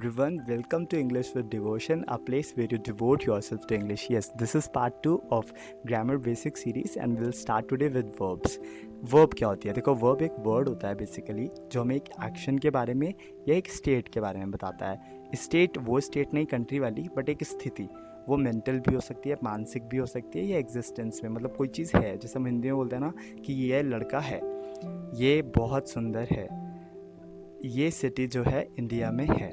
everyone, welcome to English with Devotion, a place where you devote yourself to English. Yes, this is part 2 of Grammar Basic series and we'll start today with verbs. Verb क्या होती है? देखो, verb एक word होता है basically जो हमें एक एक्शन के बारे में या एक स्टेट के बारे में बताता है. स्टेट वो स्टेट नहीं कंट्री वाली, बट एक स्थिति. वो मेंटल भी हो सकती है, मानसिक भी हो सकती है, या एग्जिस्टेंस में, मतलब कोई चीज़ है. जैसे हम हिंदी में बोलते हैं ना कि ये लड़का है, ये बहुत सुंदर है, ये सिटी जो है इंडिया में है.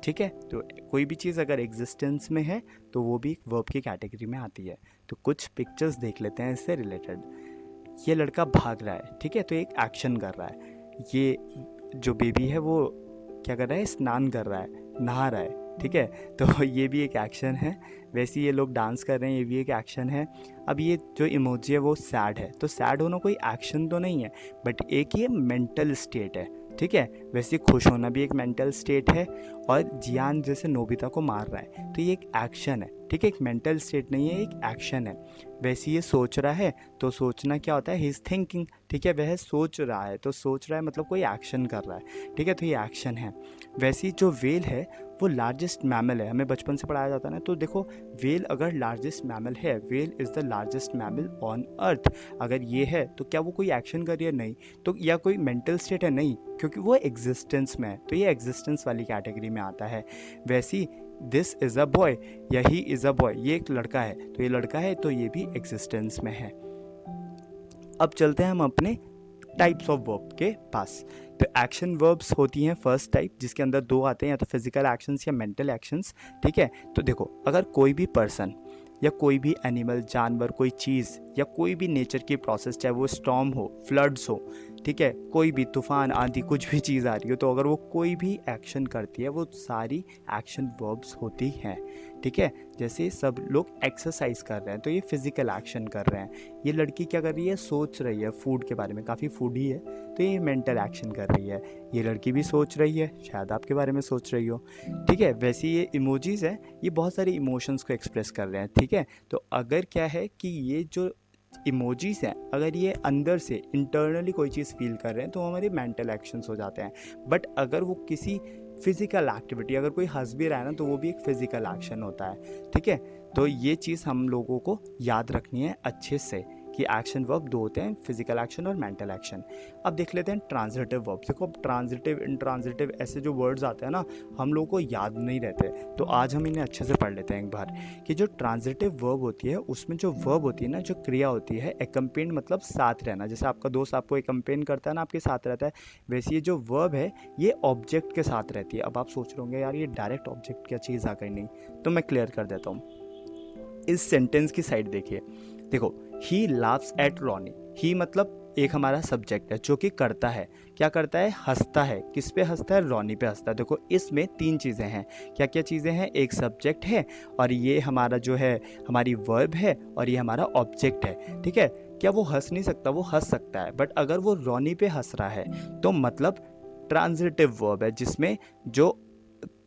ठीक है, तो कोई भी चीज़ अगर एग्जिस्टेंस में है तो वो भी एक वर्ब की कैटेगरी में आती है. तो कुछ पिक्चर्स देख लेते हैं इससे रिलेटेड. ये लड़का भाग रहा है, ठीक है, तो एक एक्शन कर रहा है. ये जो बेबी है वो क्या कर रहा है? स्नान कर रहा है, नहा रहा है. ठीक है, तो ये भी एक एक्शन है. वैसे ये लोग डांस कर रहे हैं, ये भी एक एक्शन है. अब ये जो इमोजी है वो सैड है, तो सैड होना कोई एक्शन तो नहीं है, बट एक ये मेंटल स्टेट है. ठीक है, वैसे खुश होना भी एक मेंटल स्टेट है. और जियान जैसे नोबिता को मार रहा है तो ये एक एक्शन है. ठीक है, एक मेंटल स्टेट नहीं है, एक एक्शन है. वैसे ये सोच रहा है, तो सोचना क्या होता है? He is thinking. ठीक है, वह सोच रहा है, तो सोच रहा है मतलब कोई एक्शन कर रहा है. ठीक है, तो ये एक्शन है. वैसे जो वेल है वो लार्जेस्ट मैमल है, हमें बचपन से पढ़ाया जाता है ना. तो देखो, वेल अगर लार्जेस्ट मैमल है, well is the largest mammal on earth, अगर ये है तो क्या वो कोई एक्शन कर रही है? नहीं. तो या कोई मेंटल स्टेट है? नहीं, क्योंकि वो एग्जिस्टेंस में है, तो ये एग्जिस्टेंस वाली कैटेगरी में आता है. वैसी दिस इज़ अ बॉय या ही इज़ अ बॉय, ये एक लड़का है, तो ये लड़का है, तो ये भी एग्जिस्टेंस में है. अब चलते हैं हम अपने टाइप्स ऑफ वर्ब के पास. तो एक्शन वर्ब्स होती हैं फर्स्ट टाइप, जिसके अंदर दो आते हैं, या तो फिजिकल एक्शंस या मेंटल एक्शंस. ठीक है, तो देखो, अगर कोई भी पर्सन या कोई भी एनिमल, जानवर, कोई चीज़ या कोई भी नेचर की प्रोसेस, चाहे वो स्टॉर्म हो, फ्लड्स हो, ठीक है, कोई भी तूफान, आंधी, कुछ भी चीज़ आ रही हो, तो अगर वो कोई भी एक्शन करती है, वो सारी एक्शन वर्ब्स होती हैं. ठीक है, जैसे सब लोग एक्सरसाइज कर रहे हैं तो ये फिजिकल एक्शन कर रहे हैं. ये लड़की क्या कर रही है? सोच रही है फूड के बारे में, काफ़ी फूडी है, तो ये मेंटल एक्शन कर रही है. ये लड़की भी सोच रही है, शायद आपके बारे में सोच रही हो. ठीक है, वैसे ये इमोजीज़ हैं, ये बहुत सारे इमोशंस को एक्सप्रेस कर रहे हैं. ठीक है, तो अगर क्या है कि ये जो इमोजीज़ हैं, अगर ये अंदर से इंटरनली कोई चीज़ फील कर रहे हैं तो हमारे मेंटल एक्शंस हो जाते हैं. बट अगर वो किसी फिजिकल एक्टिविटी, अगर कोई हंस भी रहा है ना, तो वो भी एक फिजिकल एक्शन होता है. ठीक है, तो ये चीज़ हम लोगों को याद रखनी है अच्छे से कि एक्शन वर्ब दो होते हैं, फिजिकल एक्शन और मेंटल एक्शन. अब देख लेते हैं ट्रांजिटिव वर्ब्स. देखो, अब ट्रांजिटिव, इंट्रांजिटिव ऐसे जो वर्ड्स आते हैं ना, हम लोगों को याद नहीं रहते, तो आज हम इन्हें अच्छे से पढ़ लेते हैं एक बार. कि जो ट्रांजिटिव वर्ब होती है, उसमें जो वर्ब होती है ना, जो क्रिया होती है, एकम्पेन्ड मतलब साथ रहना. जैसे आपका दोस्त आपको एकम्पेन करता है ना, आपके साथ रहता है, वैसे ये जो वर्ब है ये ऑब्जेक्ट के साथ रहती है. अब आप सोच रहे होंगे, यार ये डायरेक्ट ऑब्जेक्ट क्या चीज़ आ गई? नहीं, तो मैं क्लियर कर देता हूँ. इस सेंटेंस की साइड देखिए. देखो, ही लाफ्स एट रॉनी. ही मतलब एक हमारा सब्जेक्ट है जो कि करता है. क्या करता है? हंसता है. किस पे हंसता है? रॉनी पे हंसता है. देखो, इसमें तीन चीज़ें हैं. क्या क्या चीज़ें हैं? एक सब्जेक्ट है, और ये हमारा जो है हमारी वर्ब है, और ये हमारा ऑब्जेक्ट है. ठीक है, क्या वो हंस नहीं सकता? वो हंस सकता है, बट अगर वो रॉनी पे हंस रहा है तो मतलब ट्रांजिटिव वर्ब है, जिसमें जो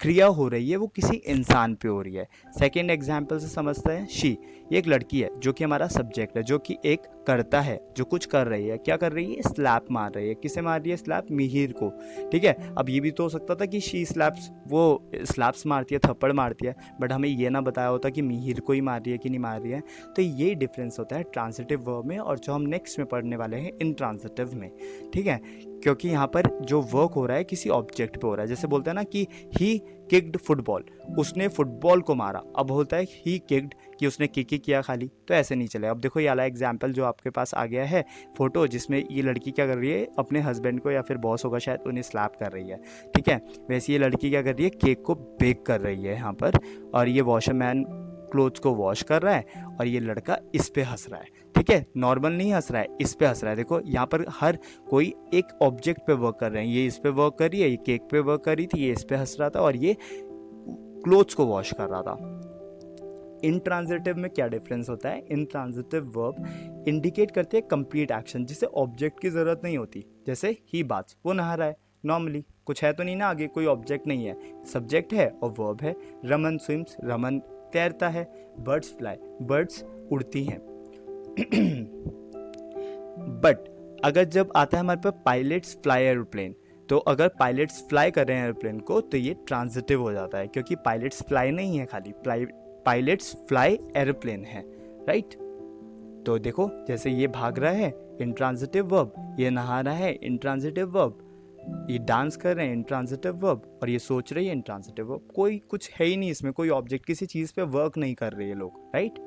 क्रिया हो रही है वो किसी इंसान पे हो रही है. सेकेंड एग्जाम्पल से समझते हैं. शी, ये एक लड़की है जो कि हमारा सब्जेक्ट है, जो कि एक करता है, जो कुछ कर रही है. क्या कर रही है? स्लैप मार रही है. किसे मार रही है? स्लैप, मिहिर को. ठीक है, अब ये भी तो हो सकता था कि शी स्लैप्स, वो स्लैप्स मारती है, थप्पड़ मारती है, बट हमें ये ना बताया होता कि मिहिर को ही मार रही है कि नहीं मार रही है. तो ये डिफरेंस होता है ट्रांजिटिव वर्ब में और जो हम नेक्स्ट में पढ़ने वाले हैं इंट्रांजिटिव में. ठीक है, क्योंकि यहाँ पर जो वर्क हो रहा है किसी ऑब्जेक्ट पे हो रहा है. जैसे बोलते हैं ना कि ही किक्ड फुटबॉल, उसने फुटबॉल को मारा. अब होता है ही किक्ड कि उसने किक ही किया खाली, तो ऐसे नहीं चले. अब देखो, ये वाला एग्जाम्पल जो आपके पास आ गया है फोटो, जिसमें ये लड़की क्या कर रही है? अपने हस्बैंड को, या फिर बॉस होगा शायद, उन्हें स्लैप कर रही है. ठीक है, वैसे ये लड़की क्या कर रही है? केक को बेक कर रही है यहाँ पर, और ये वॉशरमैन क्लोथ्स को वॉश कर रहा है, और ये लड़का इस पे हंस रहा है. ठीक है, नॉर्मल नहीं हंस रहा है, इस पे हंस रहा है. देखो, यहाँ पर हर कोई एक ऑब्जेक्ट पे वर्क कर रहे हैं. ये इस पे वर्क कर रही है, ये केक पे वर्क कर रही थी, ये इस पे हंस रहा था, और ये क्लोथ्स को वॉश कर रहा था. इंट्रांजिटिव में क्या डिफरेंस होता है? इंट्रांजिटिव वर्ब इंडिकेट करते हैं कंप्लीट एक्शन, जिसे ऑब्जेक्ट की जरूरत नहीं होती. जैसे ही बात, वो नहा रहा है, नॉर्मली कुछ है तो नहीं ना, आगे कोई ऑब्जेक्ट नहीं है, सब्जेक्ट है और वर्ब है. रमन स्विम्स, रमन तैरता है. बर्ड्स फ्लाई, बर्ड्स उड़ती हैं. बट अगर जब आता है हमारे पास पायलट्स फ्लाई एरोप्लेन, तो अगर पायलट्स फ्लाई कर रहे हैं एयरप्लेन को तो ये ट्रांजिटिव हो जाता है, क्योंकि पायलट्स फ्लाई नहीं है, खाली पायलट्स फ्लाई एयरप्लेन है, राइट। तो देखो जैसे ये भाग रहा है इंट्रांजिटिव वर्ब, ये नहा रहा है इंट्रांजिटिव वर्ब, ये डांस कर रहे हैं इंट्रांजिटिव वर्ब, और ये सोच रही है इंट्रांजिटिव वर्ब। कोई कुछ है ही नहीं इसमें, कोई ऑब्जेक्ट किसी चीज़ पे वर्क नहीं कर रहे ये लोग, राइट।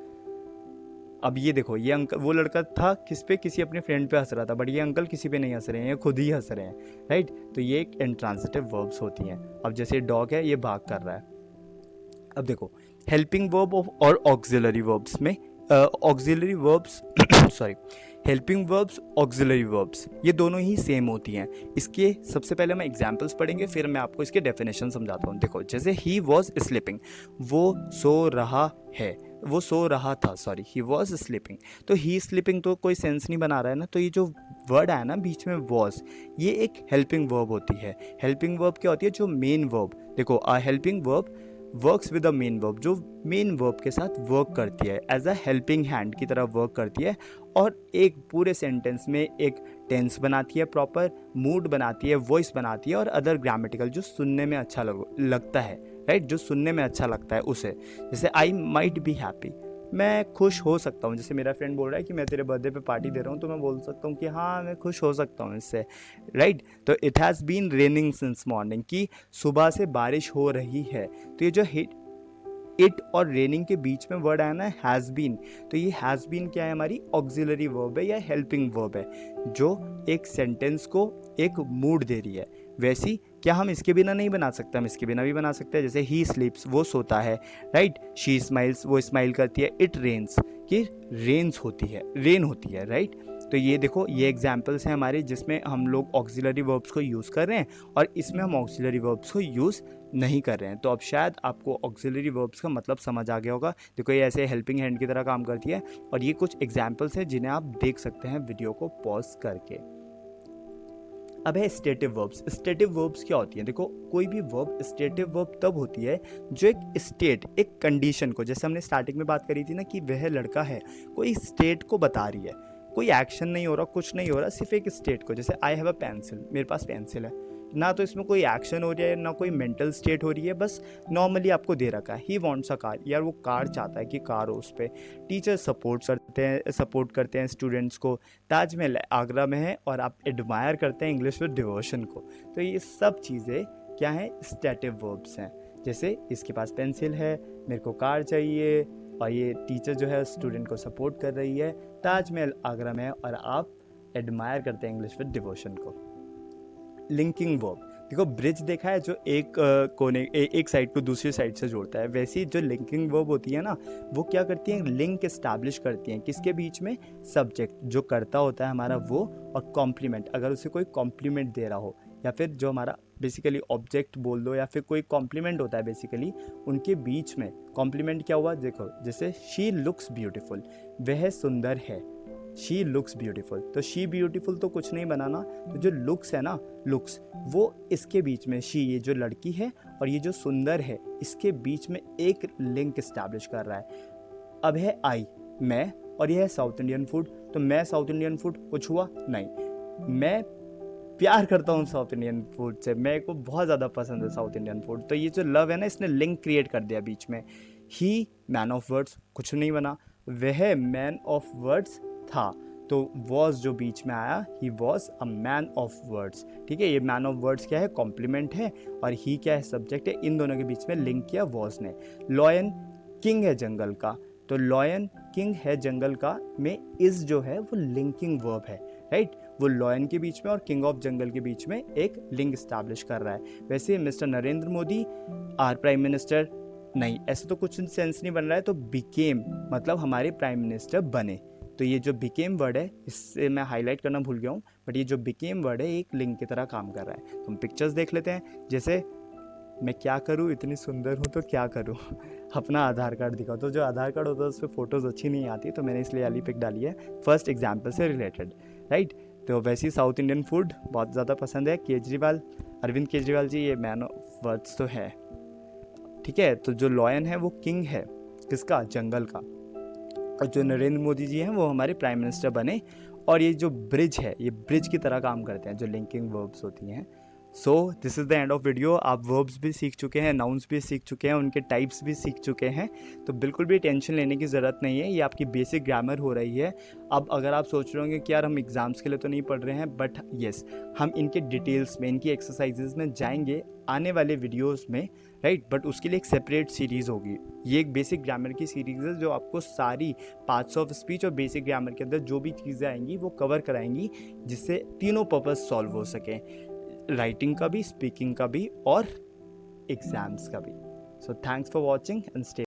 अब ये देखो, ये अंकल, वो लड़का था किस पे, किसी अपने फ्रेंड पे हंस रहा था, बट ये अंकल किसी पे नहीं हंस रहे हैं, ये खुद ही हंस रहे हैं, राइट। तो ये एक इंट्रांजिटिव वर्ब्स होती हैं। अब जैसे डॉग है, ये भाग कर रहा है। अब देखो हेल्पिंग वर्ब और ऑक्सिलरी वर्ब्स में auxiliary verbs sorry helping verbs, auxiliary verbs, ये दोनों ही सेम होती हैं। इसके सबसे पहले हम एग्जाम्पल्स पढ़ेंगे, फिर मैं आपको इसके डेफिनेशन समझाता हूँ। देखो जैसे ही वॉज स्लीपिंग, वो सो रहा है, वो सो रहा था, सॉरी, ही वॉज स्लीपिंग। तो ही स्लीपिंग तो कोई सेंस नहीं बना रहा है ना, तो ये जो वर्ड आया ना बीच में वॉज, ये एक हेल्पिंग वर्ब होती है। हेल्पिंग वर्ब क्या होती है? जो मेन वर्ब, देखो a helping verb works with a main verb, जो मेन वर्ब के साथ वर्क करती है, एज अ हेल्पिंग हैंड की तरह वर्क करती है, और एक पूरे सेंटेंस में एक टेंस बनाती है, प्रॉपर मूड बनाती है, वॉइस बनाती है, और अदर ग्रामेटिकल जो सुनने में अच्छा लगता है, राइट, जो सुनने में अच्छा लगता है उसे। जैसे आई माइट बी हैप्पी, मैं खुश हो सकता हूँ। जैसे मेरा फ्रेंड बोल रहा है कि मैं तेरे बर्थडे पे पार्टी दे रहा हूँ, तो मैं बोल सकता हूँ कि हाँ मैं खुश हो सकता हूँ इससे, राइट। तो it has been raining since morning, कि सुबह से बारिश हो रही है। तो ये जो इट और रेनिंग के बीच में वर्ड आया ना हैज़ बीन, तो ये हैज़ बीन क्या है? हमारी ऑक्सिलरी वर्ब है या हेल्पिंग वर्ब है, जो एक सेंटेंस को एक मूड दे रही है। वैसी क्या हम इसके बिना नहीं बना सकते? हम इसके बिना भी बना सकते हैं। जैसे ही स्लीप्स, वो सोता है, राइट। शी स्माइल्स, वो स्माइल करती है। इट रेन्स, कि रेन्स होती है, रेन होती है, राइट। तो ये देखो, ये एग्जाम्पल्स हैं हमारे जिसमें हम लोग ऑक्सिलरी वर्ब्स को यूज़ कर रहे हैं, और इसमें हम ऑक्सिलरी वर्ब्स को यूज़ नहीं कर रहे हैं। तो अब शायद आपको ऑक्सिलरी वर्ब्स का मतलब समझ आ गया होगा। देखो ये ऐसे हेल्पिंग हैंड की तरह काम करती है, और ये कुछ एग्जाम्पल्स हैं जिन्हें आप देख सकते हैं वीडियो को पॉज करके। अब है स्टेटिव वर्ब्स। स्टेटिव वर्ब्स क्या होती हैं? देखो कोई भी वर्ब स्टेटिव वर्ब तब होती है जो एक स्टेट, एक कंडीशन को, जैसे हमने स्टार्टिंग में बात करी थी ना कि वह लड़का है, कोई स्टेट को बता रही है, कोई एक्शन नहीं हो रहा, कुछ नहीं हो रहा, सिर्फ एक स्टेट को। जैसे आई हैव अ पेंसिल, मेरे पास पेंसिल है, ना तो इसमें कोई एक्शन हो रहा है, ना कोई मेंटल स्टेट हो रही है, बस नॉर्मली आपको दे रखा है। ही वांट्स अ कार, यार वो कार चाहता है कि कार हो उस पर। टीचर सपोर्ट करते हैं स्टूडेंट्स को। ताजमहल आगरा में है, और आप एडमायर करते हैं इंग्लिश विद डिवोशन को। तो ये सब चीज़ें क्या हैं? स्टेटिव वर्ब्स हैं। जैसे इसके पास पेंसिल है, मेरे को कार चाहिए, और ये टीचर जो है स्टूडेंट को सपोर्ट कर रही है। ताजमहल आगरा में है, और आप एडमायर करते हैं इंग्लिश विद डिवोशन को। लिंकिंग वर्ब, देखो ब्रिज देखा है जो एक कोने एक साइड को दूसरी साइड से जोड़ता है, वैसी जो लिंकिंग वर्ब होती है ना, वो क्या करती हैं? लिंक एस्टैब्लिश करती हैं। किसके बीच में? सब्जेक्ट जो करता होता है हमारा वो, और कॉम्प्लीमेंट, अगर उसे कोई कॉम्प्लीमेंट दे रहा हो, या फिर जो हमारा बेसिकली ऑब्जेक्ट बोल दो, या फिर कोई कॉम्प्लीमेंट होता है बेसिकली, उनके बीच में कॉम्प्लीमेंट क्या हुआ? देखो जैसे शी लुक्स ब्यूटीफुल, वह सुंदर है, शी लुक्स ब्यूटीफुल। तो शी ब्यूटीफुल तो कुछ नहीं बनाना, तो जो लुक्स है ना, लुक्स, वो इसके बीच में, शी ये जो लड़की है और ये जो सुंदर है, इसके बीच में एक लिंक इस्टेब्लिश कर रहा है। अब है आई, मैं, और यह है साउथ इंडियन फूड। तो मैं साउथ इंडियन फूड, कुछ हुआ नहीं। मैं प्यार करता हूँ साउथ इंडियन फूड से, मेरे को बहुत ज़्यादा पसंद है साउथ इंडियन फूड। तो ये जो लव है ना, इसने लिंक क्रिएट कर दिया बीच में। ही मैन ऑफ वर्ड्स, कुछ नहीं बना। वह मैन ऑफ वर्ड्स था, तो वॉज जो बीच में आया, he was a man of words. ठीक है, ये मैन ऑफ वर्ड्स क्या है? कॉम्प्लीमेंट है, और ही क्या है? सब्जेक्ट है। इन दोनों के बीच में लिंक किया वॉज ने। लॉयन किंग है जंगल का, तो लॉयन किंग है जंगल का में इज जो है वो लिंकिंग वर्ब है, राइट। वो लॉयन के बीच में और किंग ऑफ जंगल के बीच में एक लिंक स्टैब्लिश कर रहा है। वैसे mister Narendra Modi are prime minister, नहीं ऐसे तो कुछ सेंस नहीं बन रहा है। तो बिकेम मतलब हमारे प्राइम मिनिस्टर बने। तो ये जो बिकेम वर्ड है, इससे मैं हाईलाइट करना भूल गया हूँ, बट ये जो बिकेम वर्ड है एक लिंक की तरह काम कर रहा है। तो हम पिक्चर्स देख लेते हैं। जैसे मैं क्या करूँ, इतनी सुंदर हूँ तो क्या करूँ अपना आधार कार्ड दिखाओ। तो जो आधार कार्ड होता है उस पर फोटोज़ अच्छी नहीं आती, तो मैंने इसलिए वाली पिक डाली है फर्स्ट एग्जाम्पल से रिलेटेड, राइट। तो वैसे ही साउथ इंडियन फूड बहुत ज़्यादा पसंद है। केजरीवाल, अरविंद केजरीवाल जी, ये मैन ऑफ वर्ड्स तो है, ठीक है। तो जो लॉयन है वो किंग है, किसका? जंगल का। और जो नरेंद्र मोदी जी हैं वो हमारे प्राइम मिनिस्टर बने। और ये जो ब्रिज है, ये ब्रिज की तरह काम करते हैं, जो लिंकिंग वर्ब्स होती हैं। So this is the end of video. आप वर्ब्स भी सीख चुके हैं, नाउन्स भी सीख चुके हैं, उनके टाइप्स भी सीख चुके हैं, तो बिल्कुल भी टेंशन लेने की ज़रूरत नहीं है। ये आपकी बेसिक ग्रामर हो रही है। अब अगर आप सोच रहे होंगे कि यार हम एग्ज़ाम्स के लिए तो नहीं पढ़ रहे हैं, बट येस, हम इनके डिटेल्स में, इनकी एक्सरसाइजेज में जाएंगे आने वाले वीडियोस में, राइट। बट उसके लिए एक सेपरेट सीरीज़ होगी। ये एक बेसिक ग्रामर की सीरीज़ है जो आपको सारी पार्ट्स ऑफ स्पीच और बेसिक ग्रामर के अंदर जो भी चीज़ें आएंगी वो कवर कराएंगी, जिससे तीनों पर्पस सॉल्व हो सकें, राइटिंग का भी, स्पीकिंग का भी और एग्जाम्स का भी। So thanks for watching and stay